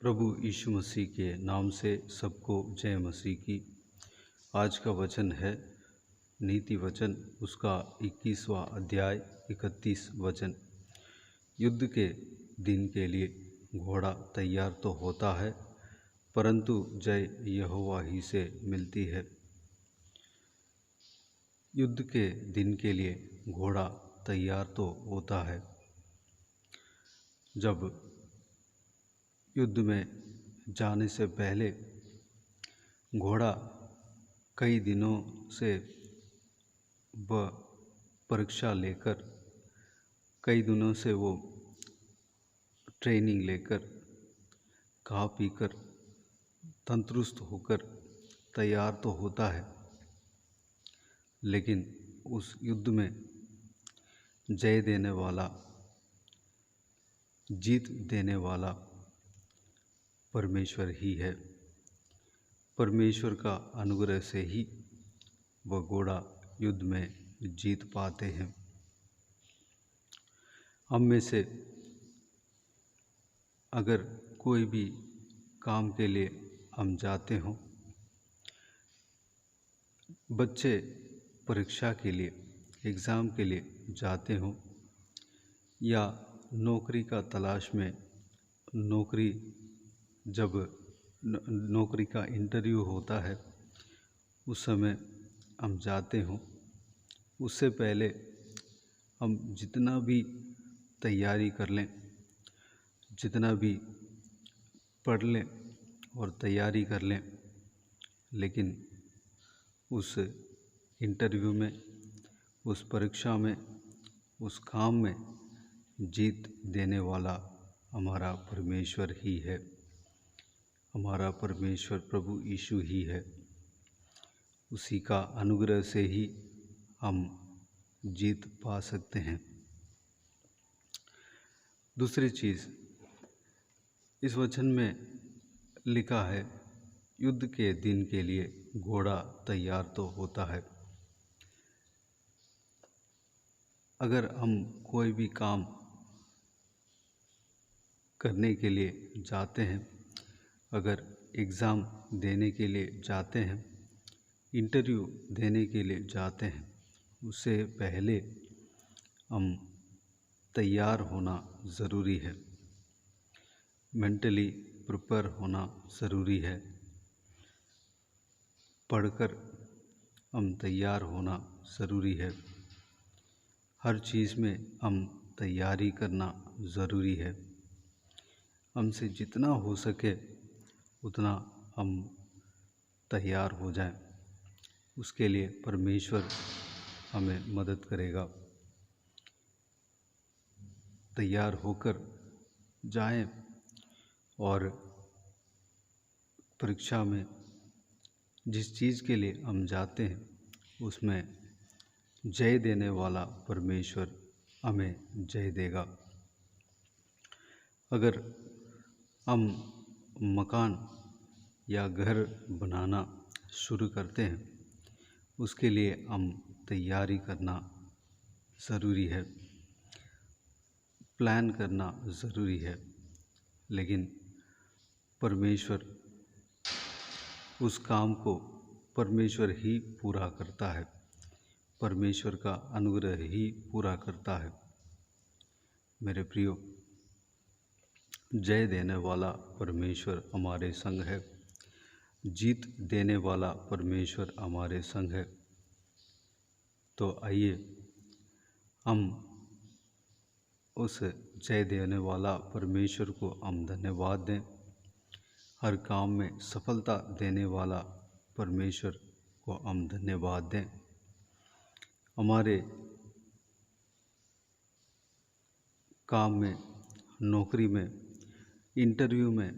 प्रभु यीशु मसीह के नाम से सबको जय मसीह की। आज का वचन है नीति वचन, उसका 21वां अध्याय 31 वचन। युद्ध के दिन के लिए घोड़ा तैयार तो होता है, परंतु जय यहोवा ही से मिलती है। युद्ध के दिन के लिए घोड़ा तैयार तो होता है। जब युद्ध में जाने से पहले घोड़ा कई दिनों से वह परीक्षा लेकर, कई दिनों से वो ट्रेनिंग लेकर, खा पीकर तंदुरुस्त होकर तैयार तो होता है, लेकिन उस युद्ध में जय देने वाला, जीत देने वाला परमेश्वर ही है। परमेश्वर का अनुग्रह से ही वह घोड़ा युद्ध में जीत पाते हैं। हम में से अगर कोई भी काम के लिए हम जाते हों, बच्चे परीक्षा के लिए, एग्ज़ाम के लिए जाते हों, या नौकरी का तलाश में जब नौकरी का इंटरव्यू होता है उस समय हम जाते हों, उससे पहले हम जितना भी तैयारी कर लें, जितना भी पढ़ लें और तैयारी कर लें, लेकिन उस इंटरव्यू में, उस परीक्षा में, उस काम में जीत देने वाला हमारा परमेश्वर ही है। हमारा परमेश्वर प्रभु यीशु ही है। उसी का अनुग्रह से ही हम जीत पा सकते हैं। दूसरी चीज़, इस वचन में लिखा है, युद्ध के दिन के लिए घोड़ा तैयार तो होता है। अगर हम कोई भी काम करने के लिए जाते हैं, अगर एग्ज़ाम देने के लिए जाते हैं, इंटरव्यू देने के लिए जाते हैं, उससे पहले हम तैयार होना ज़रूरी है। मेंटली प्रिपेयर होना ज़रूरी है। पढ़कर हम तैयार होना ज़रूरी है। हर चीज़ में हम तैयारी करना ज़रूरी है। हमसे जितना हो सके उतना हम तैयार हो जाएं। उसके लिए परमेश्वर हमें मदद करेगा। तैयार होकर जाएं और परीक्षा में जिस चीज़ के लिए हम जाते हैं उसमें जय देने वाला परमेश्वर हमें जय देगा। अगर हम मकान या घर बनाना शुरू करते हैं, उसके लिए हम तैयारी करना ज़रूरी है, प्लान करना ज़रूरी है, लेकिन परमेश्वर उस काम को परमेश्वर ही पूरा करता है। परमेश्वर का अनुग्रह ही पूरा करता है। मेरे प्रियो, जय देने वाला परमेश्वर हमारे संग है। जीत देने वाला परमेश्वर हमारे संग है। तो आइए हम उस जय देने वाला परमेश्वर को हम धन्यवाद दें। हर काम में सफलता देने वाला परमेश्वर को हम धन्यवाद दें। हमारे काम में, नौकरी में, इंटरव्यू में,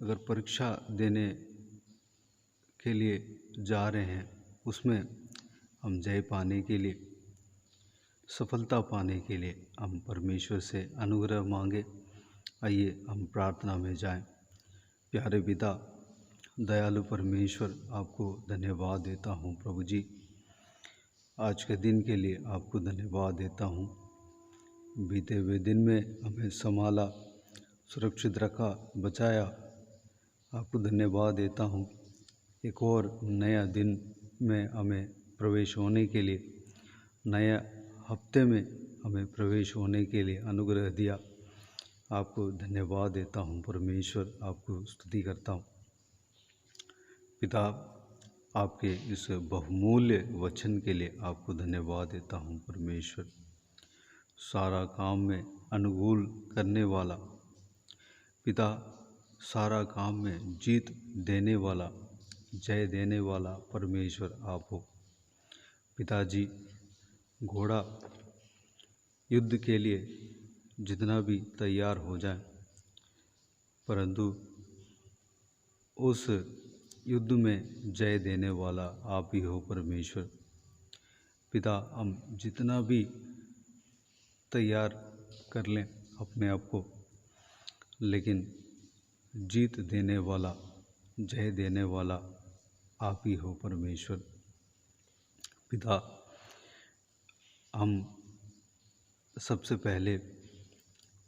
अगर परीक्षा देने के लिए जा रहे हैं, उसमें हम जय पाने के लिए, सफलता पाने के लिए हम परमेश्वर से अनुग्रह मांगे। आइए हम प्रार्थना में जाएं। प्यारे पिता, दयालु परमेश्वर, आपको धन्यवाद देता हूं प्रभु जी। आज के दिन के लिए आपको धन्यवाद देता हूं। बीते हुए दिन में हमें संभाला, सुरक्षित रखा, बचाया, आपको धन्यवाद देता हूँ एक और नया दिन में हमें प्रवेश होने के लिए, नया हफ्ते में हमें प्रवेश होने के लिए अनुग्रह दिया। आपको धन्यवाद देता हूँ परमेश्वर, आपको स्तुति करता हूँ पिता। आपके इस बहुमूल्य वचन के लिए आपको धन्यवाद देता हूँ परमेश्वर। सारा काम में अनुकूल करने वाला पिता, सारा काम में जीत देने वाला, जय देने वाला परमेश्वर आप हो पिताजी। घोड़ा युद्ध के लिए जितना भी तैयार हो जाए, परंतु उस युद्ध में जय देने वाला आप ही हो परमेश्वर पिता। हम जितना भी तैयार कर लें अपने आप को, लेकिन जीत देने वाला, जय देने वाला आप ही हो परमेश्वर पिता। हम सबसे पहले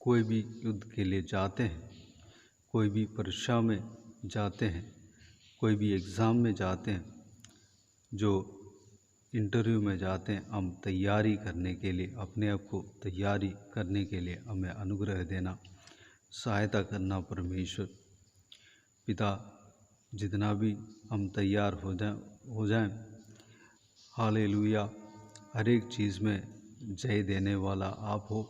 कोई भी युद्ध के लिए जाते हैं, कोई भी परीक्षा में जाते हैं, कोई भी एग्ज़ाम में जाते हैं, जो इंटरव्यू में जाते हैं, हम तैयारी करने के लिए, अपने आप को तैयारी करने के लिए हमें अनुग्रह देना, सहायता करना परमेश्वर पिता। जितना भी हम तैयार हो जाएं, हालेलुया, हर एक चीज़ में जय देने वाला आप हो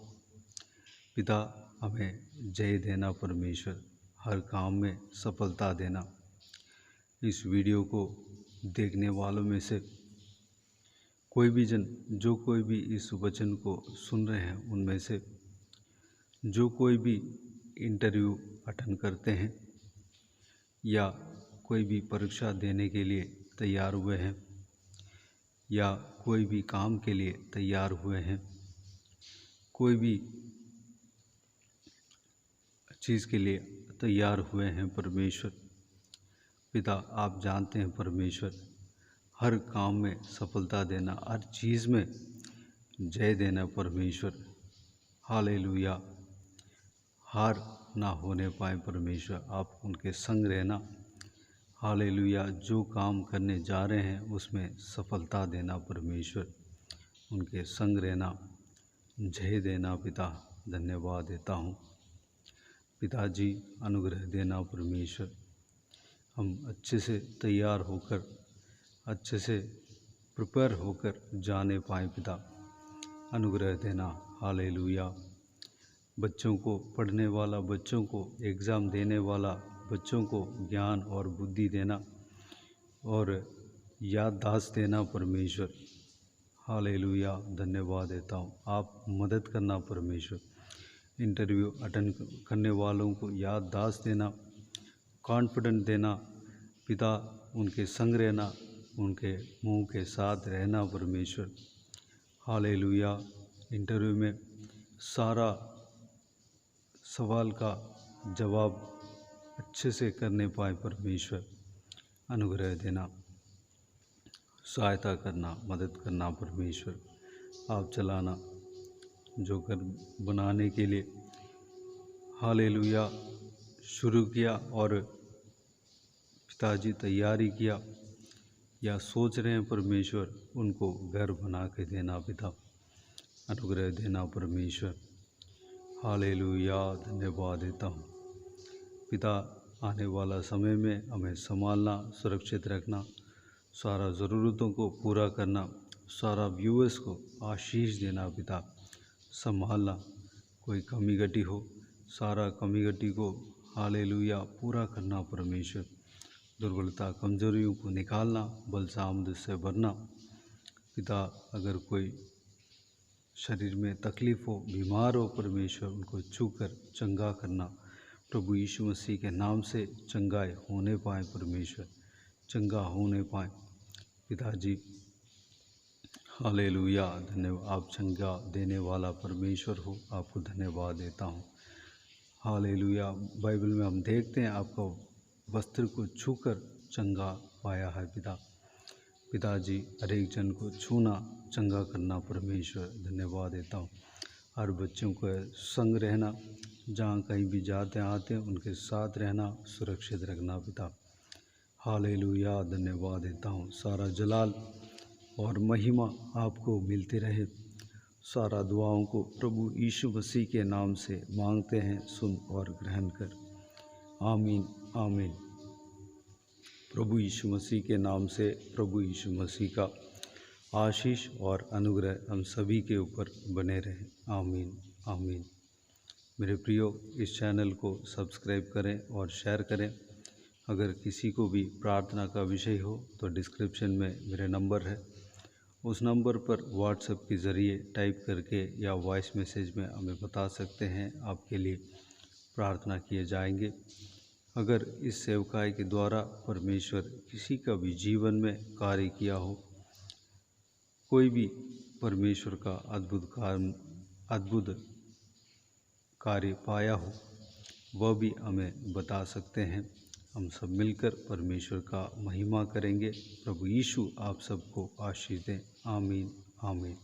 पिता। हमें जय देना परमेश्वर, हर काम में सफलता देना। इस वीडियो को देखने वालों में से कोई भी जन, जो कोई भी इस वचन को सुन रहे हैं, उनमें से जो कोई भी इंटरव्यू अटेंड करते हैं या कोई भी परीक्षा देने के लिए तैयार हुए हैं या कोई भी काम के लिए तैयार हुए हैं, कोई भी चीज़ के लिए तैयार हुए हैं परमेश्वर पिता, आप जानते हैं परमेश्वर, हर काम में सफलता देना, हर चीज़ में जय देना परमेश्वर। हालेलुया, हार ना होने पाए परमेश्वर, आप उनके संग रहना। हालेलुया, जो काम करने जा रहे हैं उसमें सफलता देना परमेश्वर, उनके संग रहना, जय देना पिता। धन्यवाद देता हूँ पिताजी, अनुग्रह देना परमेश्वर। हम अच्छे से तैयार होकर, अच्छे से प्रिपेयर होकर जाने पाए पिता, अनुग्रह देना। हालेलुया, बच्चों को, पढ़ने वाला बच्चों को, एग्ज़ाम देने वाला बच्चों को ज्ञान और बुद्धि देना और याददाश्त देना परमेश्वर। हालेलुया, धन्यवाद देता हूँ। आप मदद करना परमेश्वर, इंटरव्यू अटेंड करने वालों को याददाश्त देना, कॉन्फिडेंट देना पिता, उनके संग रहना, उनके मुंह के साथ रहना परमेश्वर। हालेलुया, इंटरव्यू में सारा सवाल का जवाब अच्छे से करने पाए परमेश्वर, अनुग्रह देना, सहायता करना, मदद करना परमेश्वर। आप चलाना, जो घर बनाने के लिए हालेलुया शुरू किया और पिताजी तैयारी किया या सोच रहे हैं परमेश्वर, उनको घर बना के देना पिता, अनुग्रह देना परमेश्वर। हालेलुया, धन्यवाद देता हूँ पिता। आने वाला समय में हमें संभालना, सुरक्षित रखना, सारा ज़रूरतों को पूरा करना, सारा व्यूअर्स को आशीष देना पिता, संभालना। कोई कमी घटी हो, सारा कमी घटी को हालेलुया पूरा करना परमेश्वर। दुर्बलता, कमजोरियों को निकालना, बल सामर्थ से भरना पिता। अगर कोई शरीर में तकलीफ़ हो, बीमार हो परमेश्वर, उनको छूकर चंगा करना। प्रभु यीशु मसीह के नाम से चंगाई होने पाए परमेश्वर, चंगा होने पाए पिताजी। हालेलुया, धन्यवाद। आप चंगा देने वाला परमेश्वर हो, आपको धन्यवाद देता हूँ। हालेलुया, बाइबल में हम देखते हैं आपका वस्त्र को छूकर चंगा पाया है पिताजी। हर एक जन को छूना, चंगा करना परमेश्वर, धन्यवाद देता हूँ। हर बच्चों को संग रहना, जहाँ कहीं भी जाते आते हैं उनके साथ रहना, सुरक्षित रखना पिता। हालेलुया, धन्यवाद देता हूँ। सारा जलाल और महिमा आपको मिलती रहे। सारा दुआओं को प्रभु यीशु मसीह के नाम से मांगते हैं, सुन और ग्रहण कर। आमीन आमीन। प्रभु यीशु मसीह के नाम से प्रभु यीशु मसीह का आशीष और अनुग्रह हम सभी के ऊपर बने रहे। आमीन आमीन। मेरे प्रियो, इस चैनल को सब्सक्राइब करें और शेयर करें। अगर किसी को भी प्रार्थना का विषय हो तो डिस्क्रिप्शन में मेरे नंबर है, उस नंबर पर व्हाट्सएप के ज़रिए टाइप करके या वॉइस मैसेज में हमें बता सकते हैं। आपके लिए प्रार्थना किए जाएंगे। अगर इस सेवकाई के द्वारा परमेश्वर किसी का भी जीवन में कार्य किया हो, कोई भी परमेश्वर का अद्भुत कार्य पाया हो, वह भी हमें बता सकते हैं। हम सब मिलकर परमेश्वर का महिमा करेंगे। प्रभु यीशु आप सबको आशीष दें। आमीन आमीन।